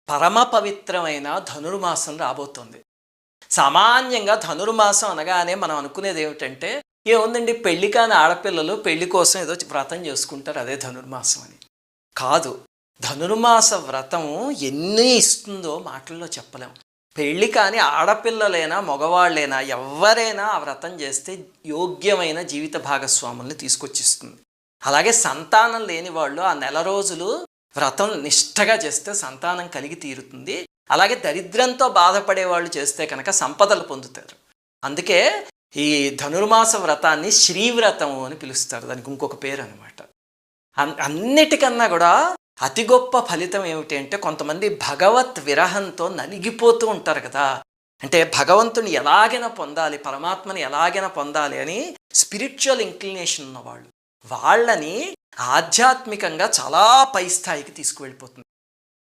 పరమ పవిత్రమైన ధనుర్మాసం రాబోతోంది. సామాన్యంగా ధనుర్మాసం అనగానే మనం అనుకునేది ఏమిటంటే, ఏముందండి పెళ్లి కాని ఆడపిల్లలు పెళ్లి కోసం ఏదో వ్రతం చేసుకుంటారు, అదే ధనుర్మాసం అని. కాదు. ధనుర్మాస వ్రతం ఎన్ని ఇస్తుందో మాటల్లో చెప్పలేం. పెళ్లి కాని ఆడపిల్లలైనా, మగవాళ్ళైనా ఎవ్వరైనా ఆ వ్రతం చేస్తే యోగ్యమైన జీవిత భాగస్వాముల్ని తీసుకొచ్చిస్తుంది. అలాగే సంతానం లేని వాళ్ళు ఆ నెల రోజులు వ్రతం నిష్టగా చేస్తే సంతానం కలిగి తీరుతుంది. అలాగే దరిద్రంతో బాధపడే వాళ్ళు చేస్తే కనుక సంపదలు పొందుతారు. అందుకే ఈ ధనుర్మాస వ్రతాన్ని శ్రీవ్రతము అని పిలుస్తారు. దానికి ఇంకొక పేరు అనమాట. అన్నిటికన్నా కూడా అతి గొప్ప ఫలితం ఏమిటి అంటే, కొంతమంది భగవత్ విరహంతో నలిగిపోతూ ఉంటారు కదా. అంటే భగవంతుని ఎలాగైనా పొందాలి, పరమాత్మని ఎలాగైనా పొందాలి అని స్పిరిచువల్ ఇంక్లినేషన్ ఉన్నవాళ్ళు, వాళ్ళని ఆధ్యాత్మికంగా చాలా పై స్థాయికి తీసుకువెళ్ళిపోతుంది.